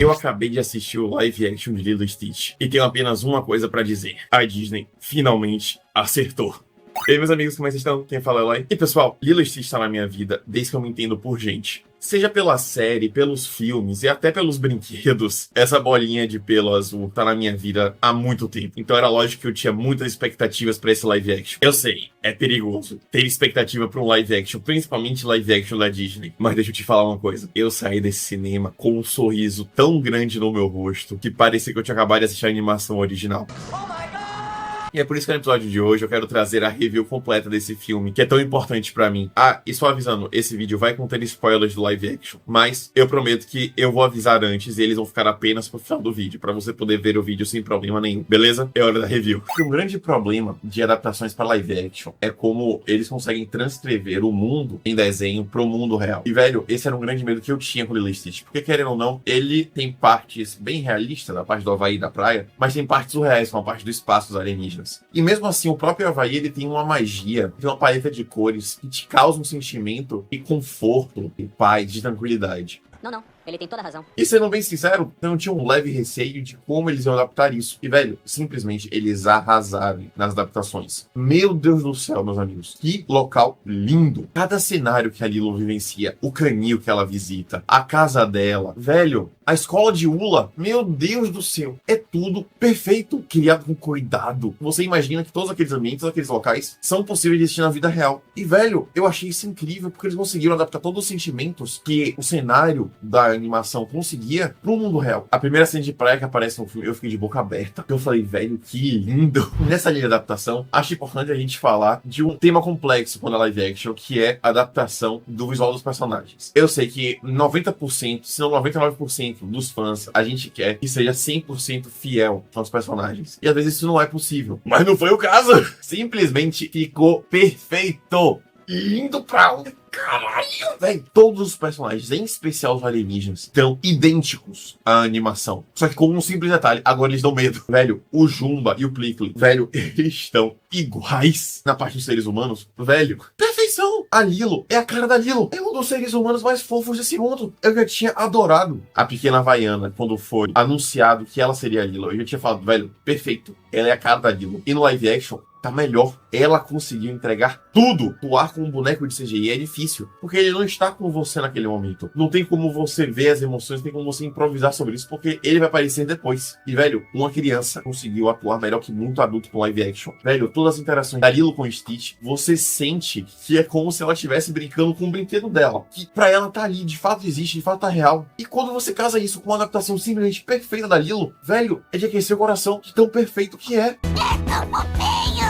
Eu acabei de assistir o live action de Lilo e Stitch e tenho apenas uma coisa pra dizer. A Disney finalmente acertou. E aí, meus amigos, como é que vocês estão? Quem fala é Eloy. E pessoal, Lilo e Stitch tá na minha vida desde que eu me entendo por gente. Seja pela série, pelos filmes e até pelos brinquedos, essa bolinha de pelo azul tá na minha vida há muito tempo. Então era lógico que eu tinha muitas expectativas pra esse live action. Eu sei, é perigoso ter expectativa pra um live action, principalmente live action da Disney. Mas deixa eu te falar uma coisa. Eu saí desse cinema com um sorriso tão grande no meu rosto que parecia que eu tinha acabado de assistir a animação original. E é por isso que no episódio de hoje eu quero trazer a review completa desse filme, que é tão importante pra mim. Ah, e só avisando, esse vídeo vai conter spoilers do live action, mas eu prometo que eu vou avisar antes e eles vão ficar apenas pro final do vídeo, pra você poder ver o vídeo sem problema nenhum, beleza? É hora da review. Um grande problema de adaptações para live action é como eles conseguem transcrever o mundo em desenho pro mundo real. E, velho, esse era um grande medo que eu tinha com o Lilo e Stitch, porque, querendo ou não, ele tem partes bem realistas, da parte do Havaí e da praia, mas tem partes surreais, como a parte do espaço dos alienígenas. E mesmo assim, o próprio Havaí, ele tem uma magia, tem uma paleta de cores que te causa um sentimento de conforto, de paz, de tranquilidade. Não, ele tem toda a razão. E sendo bem sincero, eu não tinha um leve receio de como eles iam adaptar isso. E, velho, simplesmente eles arrasaram nas adaptações. Meu Deus do céu, meus amigos. Que local lindo. Cada cenário que a Lilo vivencia, o canil que ela visita, a casa dela, velho, a escola de Ula, meu Deus do céu, é tudo perfeito, criado com cuidado. Você imagina que todos aqueles ambientes, aqueles locais, são possíveis de existir na vida real. E, velho, eu achei isso incrível, porque eles conseguiram adaptar todos os sentimentos que o cenário da animação conseguia pro mundo real. A primeira cena de praia que aparece no filme, eu fiquei de boca aberta. Eu falei, velho, que lindo. Nessa linha de adaptação, acho importante a gente falar de um tema complexo quando é live action, que é a adaptação do visual dos personagens. Eu sei que 90%, se não 99% dos fãs, a gente quer que seja 100% fiel aos personagens. E às vezes isso não é possível. Mas não foi o caso. Simplesmente ficou perfeito. Indo pra um caralho, velho. Todos os personagens, em especial os alienígenas, estão idênticos à animação. Só que com um simples detalhe, agora eles dão medo. Velho, o Jumba e o Plickly, velho, eles estão iguais na parte dos seres humanos. Velho, perfeição. A Lilo é a cara da Lilo. É um dos seres humanos mais fofos desse mundo. Eu já tinha adorado a pequena Havaiana quando foi anunciado que ela seria a Lilo. Eu já tinha falado, velho, perfeito. Ela é a cara da Lilo. E no live action, tá melhor. Ela conseguiu entregar tudo. Atuar com um boneco de CGI é difícil, porque ele não está com você naquele momento. Não tem como você ver as emoções, não tem como você improvisar sobre isso, porque ele vai aparecer depois. E, velho, uma criança conseguiu atuar melhor que muito adulto com live action. Velho, todas as interações da Lilo com o Stitch, você sente que é como se ela estivesse brincando com o brinquedo dela. Que pra ela tá ali, de fato existe, de fato tá real. E quando você casa isso com uma adaptação simplesmente perfeita da Lilo, velho, é de aquecer o coração de tão perfeito que é.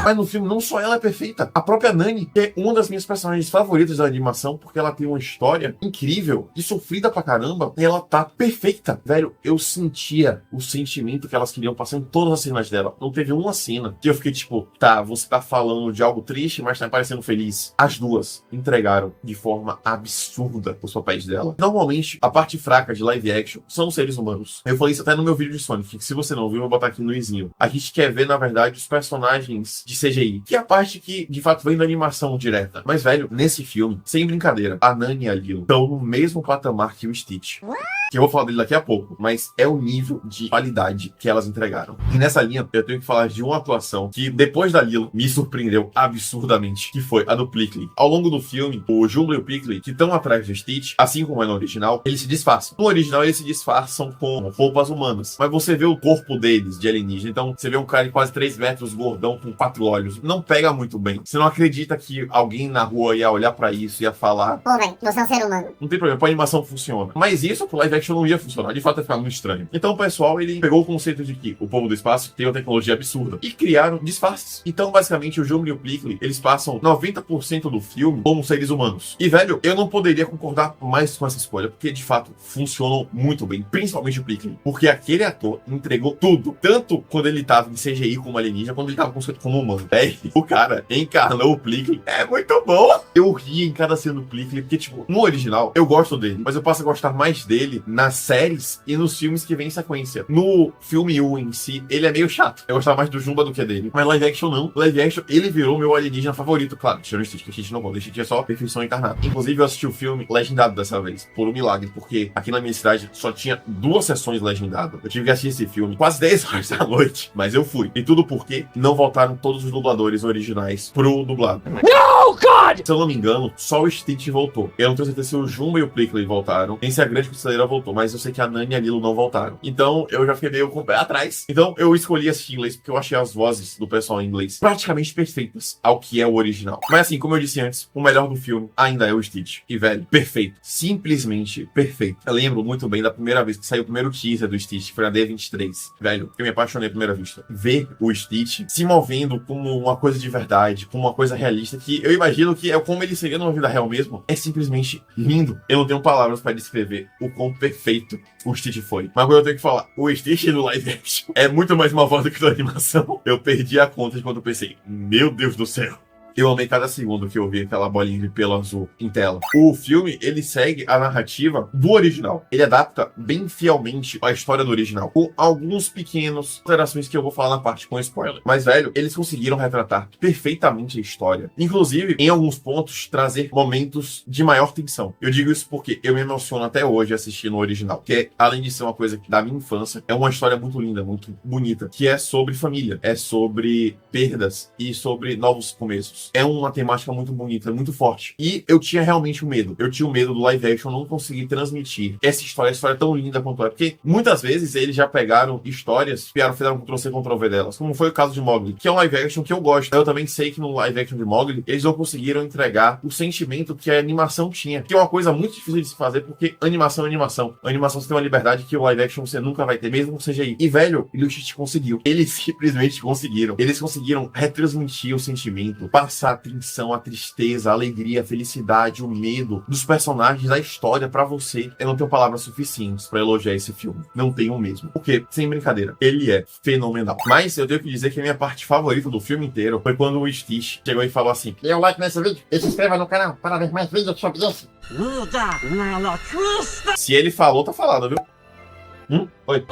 Mas no filme, não só ela é perfeita, a própria Nani, que é uma das minhas personagens favoritas da animação, porque ela tem uma história incrível e sofrida pra caramba, e ela tá perfeita. Velho, eu sentia o sentimento que elas queriam passar em todas as cenas dela. Não teve uma cena que eu fiquei tipo, tá, você tá falando de algo triste, mas tá parecendo feliz. As duas entregaram de forma absurda os papéis dela. Normalmente, a parte fraca de live action são os seres humanos. Eu falei isso até no meu vídeo de Sonic, que se você não viu, eu vou botar aqui no izinho. A gente quer ver, na verdade, os personagens de CGI, que é a parte que, de fato, vem da animação direta. Mas, velho, nesse filme, sem brincadeira, a Nani e a Lilo estão no mesmo patamar que o Stitch. Que eu vou falar dele daqui a pouco, mas é o nível de qualidade que elas entregaram. E nessa linha, eu tenho que falar de uma atuação que, depois da Lilo, me surpreendeu absurdamente, que foi a do Plickly. Ao longo do filme, o Jumbo e o Plickly, que estão atrás do Stitch, assim como é no original, eles se disfarçam. No original, eles se disfarçam com roupas humanas, mas você vê o corpo deles, de alienígena. Então, você vê um cara de quase 3 metros, gordão, com 4 olhos. Não pega muito bem. Você não acredita que alguém na rua ia olhar pra isso e ia falar, Pô, velho, você é um ser humano. não tem problema, a animação funciona. Mas isso pro live action não ia funcionar, de fato ia ficar muito estranho. Então o pessoal, ele pegou o conceito de que o povo do espaço tem uma tecnologia absurda e criaram disfarces. Então, basicamente, o Jumbo e o Plickly, eles passam 90% do filme como seres humanos. E, velho, eu não poderia concordar mais com essa escolha, porque, de fato, funcionam muito bem, principalmente o Plickly. Porque aquele ator entregou tudo, tanto quando ele tava em CGI como alienígena, quando ele tava como humano. O cara encarnou o Plickly. É muito bom. Eu ri em cada cena do Plickly, porque, tipo, no original, eu gosto dele, mas eu passo a gostar mais dele nas séries e nos filmes que vem em sequência. No filme 1 em si, ele é meio chato. Eu gostava mais do Jumba do que dele. Mas live action não. Live action, ele virou meu alienígena favorito. Claro, tirando o Stitch, que a gente não gosta. O Stitch é só perfeição encarnada. Inclusive, eu assisti o filme legendado dessa vez, por um milagre, porque aqui na minha cidade só tinha 2 sessões legendadas. Eu tive que assistir esse filme quase 10 horas da noite, mas eu fui. E tudo porque não voltaram todos os dubladores originais pro dublado. No, God! Se eu não me engano, só o Stitch voltou. Eu não tenho certeza se o Jumba e o Plickly voltaram, nem se a Grande Conselheira voltou, mas eu sei que a Nani e a Lilo não voltaram. Então, eu já fiquei meio com o pé atrás. Então, eu escolhi assistir em inglês, porque eu achei as vozes do pessoal em inglês praticamente perfeitas ao que é o original. Mas assim, como eu disse antes, o melhor do filme ainda é o Stitch. E, velho, perfeito. Simplesmente perfeito. Eu lembro muito bem da primeira vez que saiu o primeiro teaser do Stitch, foi na D23. Velho, eu me apaixonei à primeira vista. Ver o Stitch se movendo como uma coisa de verdade, como uma coisa realista, que eu imagino que é como ele seria numa vida real mesmo, é simplesmente lindo. Eu não tenho palavras para descrever o quão perfeito o Stitch foi. Mas agora eu tenho que falar, o Stitch no live action é muito mais uma voz do que da animação. Eu perdi a conta de quando eu pensei, meu Deus do céu. Eu amei cada segundo que eu vi aquela bolinha de pelo azul em tela. O filme, ele segue a narrativa do original. Ele adapta bem fielmente a história do original, com alguns pequenos alterações que eu vou falar na parte com spoiler. Mas, velho, eles conseguiram retratar perfeitamente a história. Inclusive, em alguns pontos, trazer momentos de maior tensão. Eu digo isso porque eu me emociono até hoje assistindo o original, que é, além de ser uma coisa da minha infância, é uma história muito linda, muito bonita, que é sobre família, é sobre perdas e sobre novos começos. É uma temática muito bonita, muito forte. E eu tinha realmente o medo. Eu tinha o medo do live action não conseguir transmitir essa história tão linda quanto é. Porque muitas vezes eles já pegaram histórias, fizeram Ctrl-C, Ctrl-V delas. Como foi o caso de Mowgli, que é um live action que eu gosto. Eu também sei que no live action de Mowgli, eles não conseguiram entregar o sentimento que a animação tinha. Que é uma coisa muito difícil de se fazer, porque animação é animação. A animação você tem uma liberdade que o live action você nunca vai ter, mesmo com CGI. E, velho, o Stitch conseguiu. Eles simplesmente conseguiram. Eles conseguiram retransmitir o sentimento, passar a tensão, a tristeza, a alegria, a felicidade, o medo dos personagens, da história pra você. Eu não tenho palavras suficientes pra elogiar esse filme. Não tenho mesmo. Porque, sem brincadeira, ele é fenomenal. Mas eu tenho que dizer que a minha parte favorita do filme inteiro foi quando o Stitch chegou e falou assim: Dê um like nesse vídeo e se inscreva no canal para ver mais vídeos sobre esse. Se ele falou, tá falado, viu? Oi.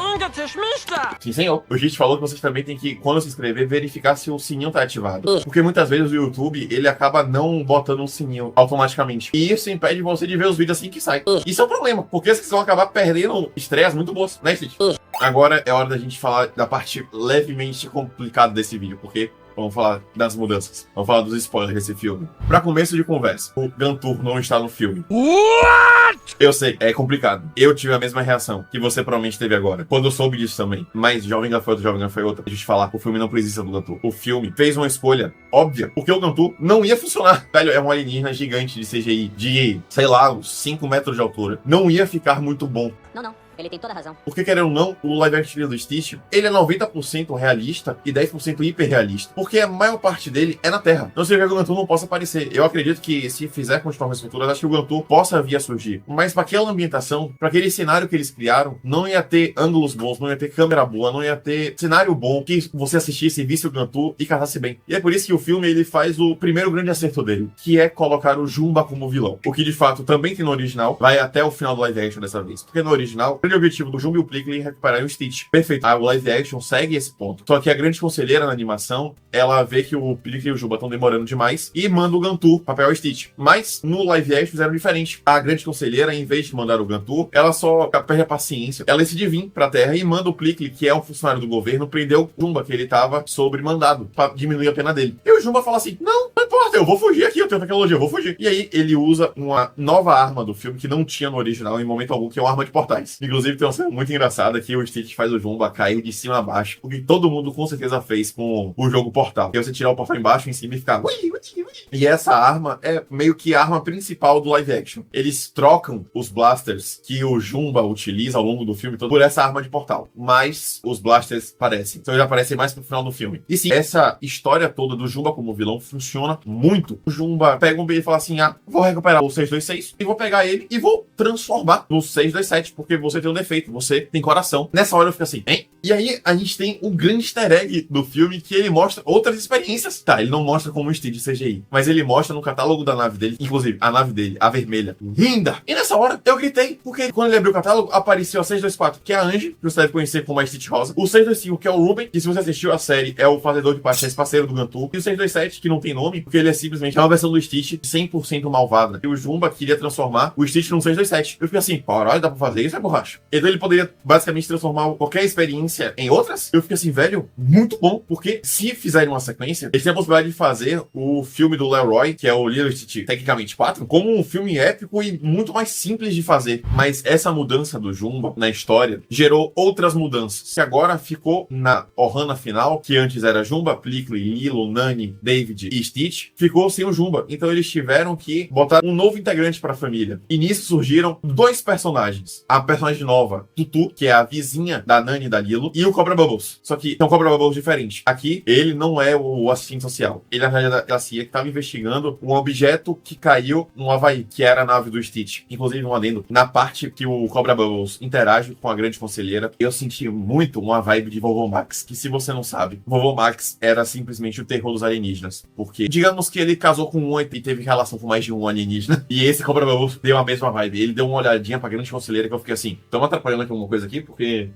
Sim, senhor. O Git falou que vocês também tem que, quando se inscrever, verificar se o sininho tá ativado. Porque muitas vezes o YouTube, ele acaba não botando um sininho automaticamente. E isso impede você de ver os vídeos assim que sai. Isso é um problema, porque vocês vão acabar perdendo estreias muito boas, né, Stitch? Agora é hora da gente falar da parte levemente complicada desse vídeo, porque vamos falar das mudanças. Vamos falar dos spoilers desse filme. Pra começo de conversa, o Gantu não está no filme. What? Eu sei, é complicado. Eu tive a mesma reação que você provavelmente teve agora, quando eu soube disso também. Mas Jovem Gafanhoto, Jovem Gafanhoto, a gente falar, o filme não precisa do Gantu. O filme fez uma escolha óbvia, porque o Gantu não ia funcionar. Velho, é um alienígena gigante de CGI, de, sei lá, uns 5 metros de altura. Não ia ficar muito bom. Não. Ele tem toda a razão. Porque, querendo ou não, o live action do Stitch, ele é 90% realista e 10% hiperrealista. Porque a maior parte dele é na Terra. Não sei que o Gantu não possa aparecer. Eu acredito que, se fizer continuações futuras, acho que o Gantu possa vir a surgir. Mas para aquela ambientação, para aquele cenário que eles criaram, não ia ter ângulos bons, não ia ter câmera boa, não ia ter cenário bom que você assistisse, visse o Gantu e casasse bem. E é por isso que o filme, ele faz o primeiro grande acerto dele, que é colocar o Jumba como vilão. O que, de fato, também tem no original, vai até o final do live action dessa vez. Porque no original, o objetivo do Jumba e o Plickly é recuperar o Stitch. Perfeito. O live action segue esse ponto. Só que a grande conselheira na animação, ela vê que o Plickly e o Jumba estão demorando demais e manda o Gantu pra pegar o Stitch. Mas no live action fizeram diferente. A grande conselheira, em vez de mandar o Gantu, ela só perde a paciência. Ela decide vir pra Terra e manda o Plickly, que é um funcionário do governo, prender o Jumba, que ele tava sobre mandado, pra diminuir a pena dele. E o Jumba fala assim: não importa, eu vou fugir aqui, eu tenho tecnologia, eu vou fugir. E aí ele usa uma nova arma do filme que não tinha no original em momento algum, que é uma arma de portais. Inclusive tem uma cena muito engraçada que o Stitch faz o Jumba cair de cima a baixo, o que todo mundo com certeza fez com o jogo Portal. Que é você tirar o portal embaixo, em cima e ficar... E essa arma é meio que a arma principal do live action. Eles trocam os blasters que o Jumba utiliza ao longo do filme todo por essa arma de portal. Mas os blasters parecem. Então eles aparecem mais pro final do filme. E sim, essa história toda do Jumba como vilão funciona muito. O Jumba pega um B e fala assim: vou recuperar o 626 e vou pegar ele e vou transformar no 627, porque você tem um defeito, você tem coração. Nessa hora eu fico assim: hein? E aí a gente tem o grande easter egg do filme, que ele mostra outras experiências. Tá, ele não mostra como um Steve CGI, mas ele mostra no catálogo da nave dele, inclusive a nave dele, a vermelha, linda. E nessa hora eu gritei, porque quando ele abriu o catálogo, apareceu a 624, que é a Angie, que você deve conhecer como a Stitch Rosa. O 625, que é o Ruben, que se você assistiu a série, é o fazedor de pastéis parceiro do Gantu. E o 627, que não tem nome, porque ele é simplesmente uma versão do Stitch 100% malvada. E o Jumba queria transformar o Stitch num 627. Eu fiquei assim, caralho, dá pra fazer isso, é borracha. Então ele poderia basicamente transformar qualquer experiência em outras. Eu fiquei assim, velho, muito bom, porque se fizerem uma sequência, eles têm a possibilidade de fazer o filme do Leroy, que é o Lilo e Stitch, tecnicamente 4, como um filme épico e muito mais simples de fazer. Mas essa mudança do Jumba na história gerou outras mudanças, que agora ficou na Ohana final, que antes era Jumba, Plickly, Lilo, Nani, David e Stitch, ficou sem o Jumba. Então eles tiveram que botar um novo integrante para a família. E nisso surgiram dois personagens. A personagem nova, Tutu, que é a vizinha da Nani e da Lilo, e o Cobra Bubbles. Só que é um Cobra Bubbles diferente. Aqui, ele não é o assistente social. Ele é a da CIA que estava investigando um objeto que caiu no Havaí, que era a nave do Stitch. Inclusive, um adendo, na parte que o Cobra Bubbles interage com a grande conselheira, eu senti muito uma vibe de Vovô Max, que se você não sabe, Vovô Max era simplesmente o terror dos alienígenas. Porque, digamos que ele casou com um e teve relação com mais de um alienígena, e esse Cobra Bubbles deu a mesma vibe. Ele deu uma olhadinha pra grande conselheira que eu fiquei assim, estamos atrapalhando aqui alguma coisa aqui, porque...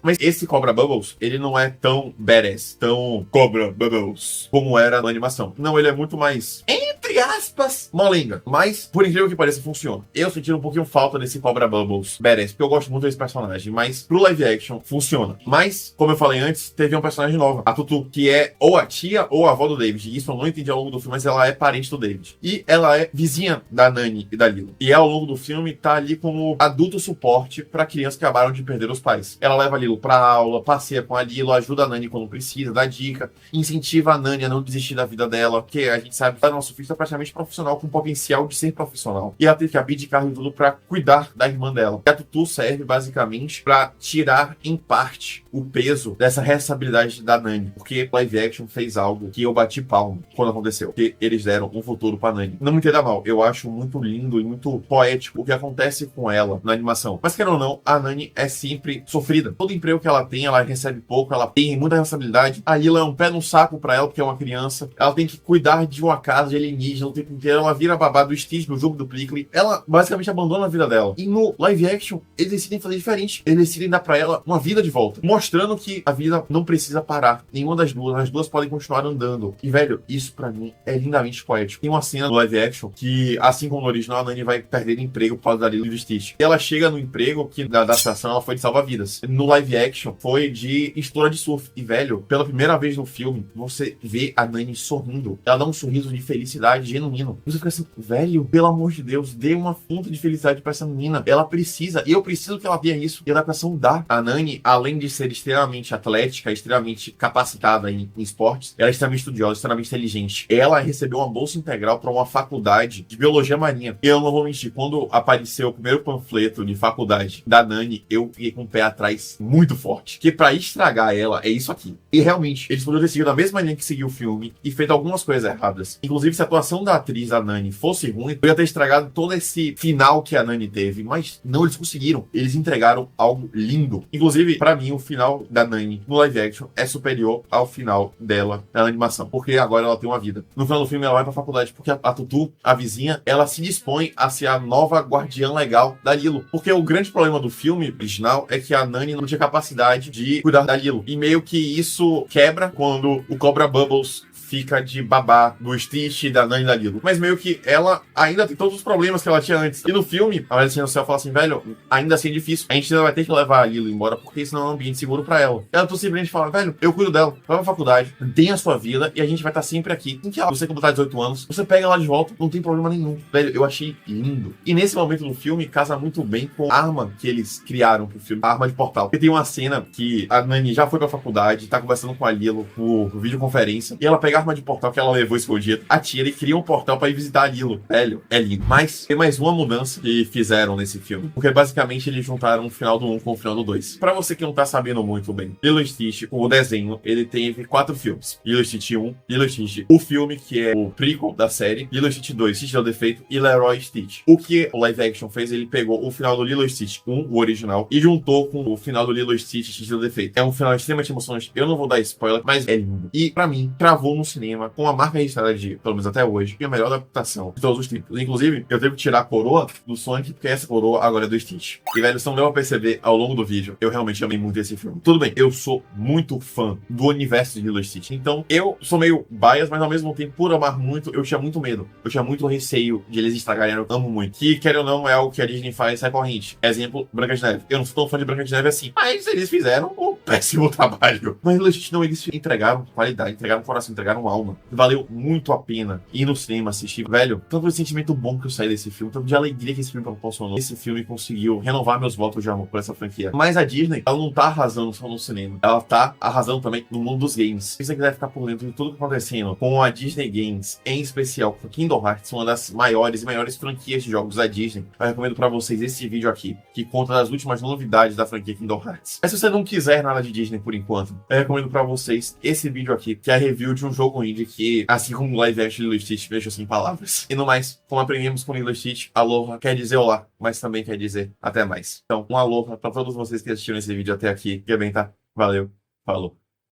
Mas esse Cobra Bubbles, ele não é tão badass, tão Cobra Bubbles, como era na animação. Não, ele é muito mais, entre aspas, molenga. Mas, por incrível que pareça, funciona. Eu senti um pouquinho falta desse Cobra Bubbles badass, porque eu gosto muito desse personagem. Mas, pro live action, funciona. Mas, como eu falei antes, teve um personagem nova. A Tutu, que é ou a tia ou a avó do David. E isso eu não entendi ao longo do filme, mas ela é parente do David. E ela é vizinha da Nani e da Lilo. E ao longo do filme, tá ali como adulto suporte pra crianças que acabaram de perder os pais. Ela leva a Lilo pra aula, passeia com a Lilo, ajuda a Nani quando precisa, dá dica, incentiva a Nani a não desistir da vida dela, porque a gente sabe que a nossa filha é praticamente profissional, com potencial de ser profissional. E ela teve que abdicar de tudo pra cuidar da irmã dela. E a Tutu serve basicamente pra tirar em parte o peso dessa responsabilidade da Nani, porque live action fez algo que eu bati palma quando aconteceu, que eles deram um futuro pra Nani. Não me entenda mal, eu acho muito lindo e muito poético o que acontece com ela na animação. Mas querendo ou não, a Nani é sempre sofrida. Todo emprego que ela tem, ela recebe pouco, ela tem muita responsabilidade. A Lila é um pé no saco pra ela, porque é uma criança. Ela tem que cuidar de uma casa de alienígena o tempo inteiro. Ela vira babá do Stitch, do jogo do Plickly. Ela basicamente abandona a vida dela. E no live action, eles decidem fazer diferente. Eles decidem dar pra ela uma vida de volta, mostrando que a vida não precisa parar. Nenhuma das duas. As duas podem continuar andando. E, velho, isso pra mim é lindamente poético. Tem uma cena do live action que, assim como no original, a Nani vai perder emprego por causa da Lila e do Stitch. E ela chega no emprego que, da adaptação, ela foi de salva-vidas. No live action, foi de instrutora de surf. E, velho, pela primeira vez no filme, você vê a Nani sorrindo. Ela dá um sorriso de felicidade genuíno. Você fica assim, velho, pelo amor de Deus, dê uma fonte de felicidade pra essa menina. Ela precisa, e eu preciso que ela veja isso. E a adaptação dá. A Nani, além de ser extremamente atlética, extremamente capacitada em esportes, ela é extremamente estudiosa, extremamente inteligente. Ela recebeu uma bolsa integral para uma faculdade de biologia marinha. E eu não vou mentir, quando apareceu o primeiro panfleto de faculdade da Nani, eu fiquei com o pé atrás muito forte. Que pra estragar ela, é isso aqui. E realmente, eles poderiam ter seguido da mesma linha que seguiu o filme e feito algumas coisas erradas. Inclusive, se a atuação da atriz, a Nani, fosse ruim, eu ia ter estragado todo esse final que a Nani teve. Mas não, eles conseguiram. Eles entregaram algo lindo. Inclusive, pra mim, o final da Nani no live action é superior ao final dela na animação. Porque agora ela tem uma vida. No final do filme, ela vai pra faculdade. Porque a Tutu, a vizinha, ela se dispõe a ser a nova guardiã legal da Lilo. Porque o grande problema do filme original é que a Nani não tinha capacidade de cuidar da Lilo. E meio que isso quebra quando o Cobra Bubbles fica de babá do Stitch, da Nani e da Lilo. Mas meio que ela ainda tem todos os problemas que ela tinha antes. E no filme, a Maria do Céu fala assim, velho, ainda assim é difícil. A gente ainda vai ter que levar a Lilo embora, porque senão é um ambiente seguro pra ela. Ela simplesmente fala, velho, eu cuido dela, vai pra faculdade, tem a sua vida e a gente vai estar sempre aqui. Em que você completar 18 anos, você pega ela de volta, não tem problema nenhum. Velho, eu achei lindo. E nesse momento do filme, casa muito bem com a arma que eles criaram pro filme, a arma de portal. Porque tem uma cena que a Nani já foi pra faculdade, tá conversando com a Lilo por videoconferência, e ela pega arma de portal que ela levou escondida, atira e cria um portal pra ir visitar a Lilo. Velho, é lindo. Mas tem mais uma mudança que fizeram nesse filme. Porque basicamente eles juntaram o final do 1 com o final do 2. Pra você que não tá sabendo muito bem, Lilo e Stitch, o desenho, ele teve 4 filmes. Lilo e Stitch 1, Lilo e Stitch, o filme que é o prequel da série, Lilo e Stitch 2, Stitch é o Defeito e Leroy Stitch. O que o live action fez, ele pegou o final do Lilo e Stitch 1, o original, e juntou com o final do Lilo e Stitch, Stitch é o Defeito. É um final extremamente emocionante. Eu não vou dar spoiler, mas é lindo. E pra mim, travou no cinema com a marca registrada de, pelo menos até hoje, que é a melhor adaptação de todos os tempos. Inclusive, eu tenho que tirar a coroa do Sonic, porque essa coroa agora é do Stitch. E velho, se não deu pra perceber ao longo do vídeo, eu realmente amei muito esse filme. Tudo bem, eu sou muito fã do universo de Lilo e Stitch. Então, eu sou meio bias, mas ao mesmo tempo, por amar muito, eu tinha muito medo. Eu tinha muito receio de eles estragarem. Eu amo muito. Que, quer ou não, é algo que a Disney faz recorrente. Exemplo, Branca de Neve. Eu não sou tão fã de Branca de Neve assim. Mas eles fizeram um péssimo trabalho. Mas Lilo e Stitch não, eles entregaram qualidade, entregaram coração, entregaram alma. Valeu muito a pena ir no cinema assistir. Velho, tanto de sentimento bom que eu saí desse filme, tanto de alegria que esse filme proporcionou. Esse filme conseguiu renovar meus votos de amor por essa franquia. Mas a Disney, ela não tá arrasando só no cinema. Ela tá arrasando também no mundo dos games. Se você quiser ficar por dentro de tudo que tá acontecendo com a Disney Games, em especial com Kingdom Hearts, uma das maiores franquias de jogos da Disney, eu recomendo pra vocês esse vídeo aqui, que conta das últimas novidades da franquia Kingdom Hearts. Mas se você não quiser nada de Disney por enquanto, eu recomendo pra vocês esse vídeo aqui, que é a review de um jogo indie que, assim como o live action de Lilo e Stitch, me deixou sem palavras. E no mais, como aprendemos com Lilo e Stitch, aloha quer dizer olá, mas também quer dizer até mais. Então, um aloha pra todos vocês que assistiram esse vídeo até aqui. Que bem, tá? Valeu, falou.